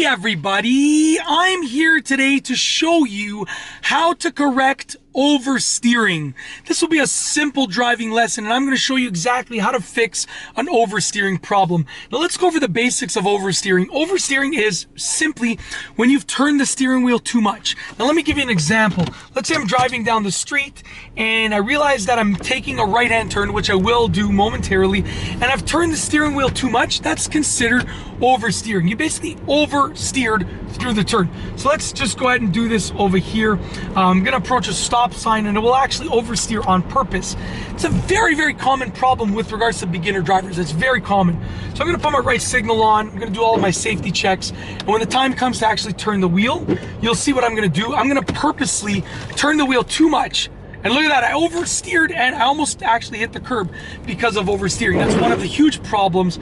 Hey everybody, I'm here today to show you how to correct oversteering. This will be a simple driving lesson and I'm going to show you exactly how to fix an oversteering problem. Now let's go over the basics of oversteering. Oversteering is simply when you've turned the steering wheel too much. Now let me give you an example. Let's say I'm driving down the street and I realize that I'm taking a right-hand turn, which I will do momentarily, and I've turned the steering wheel too much. That's considered oversteering. You basically oversteered through the turn. So let's just go ahead and do this over here. I'm going to approach a stop sign and it will actually oversteer on purpose. It's a very, very common problem with regards to beginner drivers. It's very common. So I'm going to put my right signal on. I'm going to do all of my safety checks. And when the time comes to actually turn the wheel, you'll see what I'm going to do. I'm going to purposely turn the wheel too much. And look at that, I oversteered and I almost actually hit the curb because of oversteering. That's one of the huge problems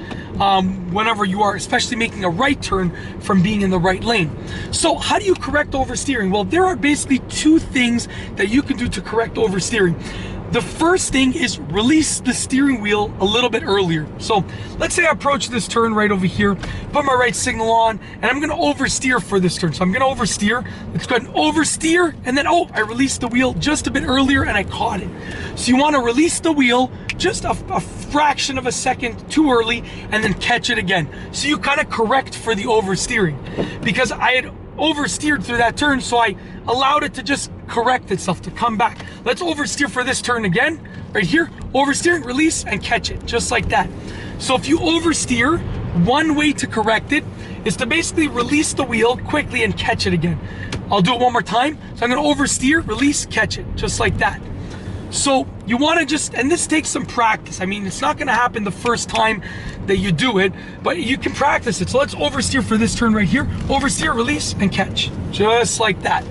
whenever you are especially making a right turn from being in the right lane. So how do you correct oversteering? Well, there are basically two things that you can do to correct oversteering. The first thing is release the steering wheel a little bit earlier. So let's say I approach this turn right over here, put my right signal on, and I'm gonna oversteer for this turn. So I'm gonna oversteer. Let's go ahead and oversteer, and then, oh, I released the wheel just a bit earlier and I caught it. So you wanna release the wheel just a fraction of a second too early and then catch it again. So you kind of correct for the oversteering. Because I had oversteered through that turn, so I allowed it to just correct itself, to come back. Let's oversteer for this turn again, right here. Oversteer, release, and catch it, just like that. So if you oversteer, one way to correct it is to basically release the wheel quickly and catch it again. I'll do it one more time. So I'm gonna oversteer, release, catch it, just like that. So you want to just, and this takes some practice. I mean, it's not going to happen the first time that you do it, but you can practice it. So let's oversteer for this turn right here. Oversteer, release, and catch, just like that.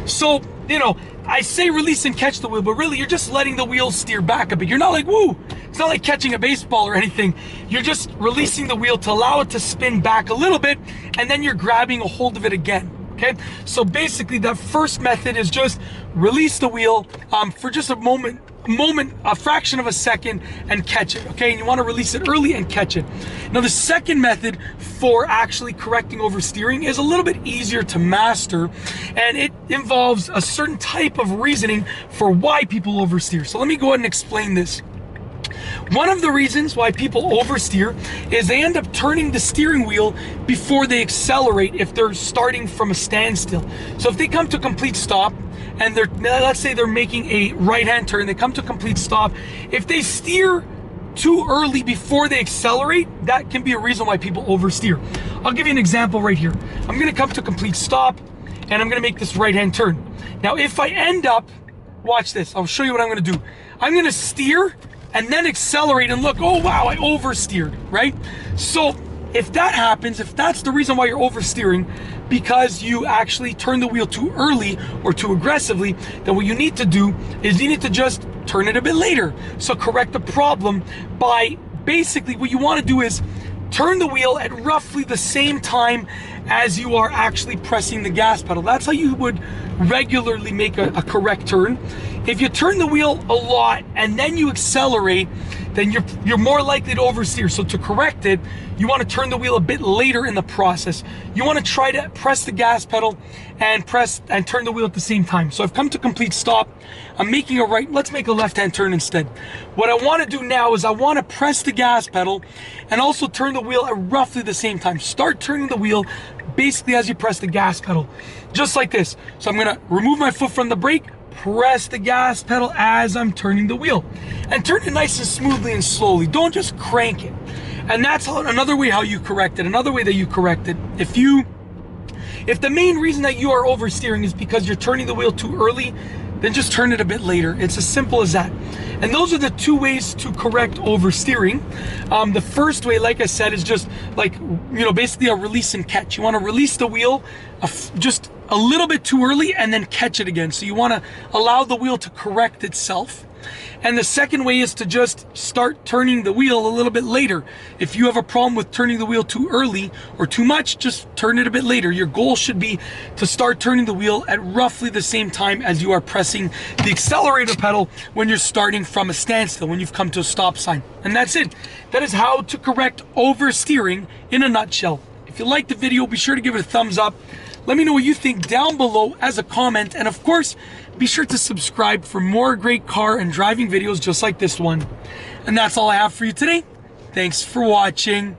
So, you know, I say release and catch the wheel, but really you're just letting the wheel steer back a bit. You're not like, woo, it's not like catching a baseball or anything. You're just releasing the wheel to allow it to spin back a little bit, and then you're grabbing a hold of it again. Okay, so basically the first method is just release the wheel for just a fraction of a second and catch it. Okay, and you want to release it early and catch it. Now the second method for actually correcting oversteering is a little bit easier to master, and it involves a certain type of reasoning for why people oversteer. So let me go ahead and explain this. One of the reasons why people oversteer is they end up turning the steering wheel before they accelerate if they're starting from a standstill. So if they come to a complete stop and let's say they're making a right-hand turn, they come to a complete stop. If they steer too early before they accelerate, that can be a reason why people oversteer. I'll give you an example right here. I'm gonna come to a complete stop and I'm gonna make this right-hand turn. Now if I end up, watch this, I'll show you what I'm gonna do. I'm gonna steer and then accelerate and look, oh wow, I oversteered, right? So if that happens, if that's the reason why you're oversteering, because you actually turn the wheel too early or too aggressively, then what you need to do is you need to just turn it a bit later. So correct the problem by basically what you want to do is turn the wheel at roughly the same time as you are actually pressing the gas pedal. That's how you would regularly make a correct turn. If you turn the wheel a lot and then you accelerate, then you're more likely to oversteer. So to correct it, you want to turn the wheel a bit later in the process. You want to try to press the gas pedal and turn the wheel at the same time. So I've come to complete stop. I'm making a right. Let's make a left-hand turn instead. What I want to do now is I want to press the gas pedal and also turn the wheel at roughly the same time. Start turning the wheel basically as you press the gas pedal, just like this. So I'm going to remove my foot from the brake, press the gas pedal as I'm turning the wheel, and turn it nice and smoothly and slowly. Don't just crank it. And that's another way how you correct it. Another way that you correct it, if the main reason that you are oversteering is because you're turning the wheel too early, then just turn it a bit later. It's as simple as that. And those are the two ways to correct oversteering. The first way, like I said, is just like, you know, basically a release and catch. You want to release the wheel just a little bit too early and then catch it again. So you want to allow the wheel to correct itself. And the second way is to just start turning the wheel a little bit later. If you have a problem with turning the wheel too early or too much, just turn it a bit later. Your goal should be to start turning the wheel at roughly the same time as you are pressing the accelerator pedal when you're starting from a standstill, when you've come to a stop sign. And that's it. That is how to correct oversteering in a nutshell. If you liked the video, be sure to give it a thumbs up. Let me know what you think down below as a comment. And of course, be sure to subscribe for more great car and driving videos just like this one. And that's all I have for you today. Thanks for watching.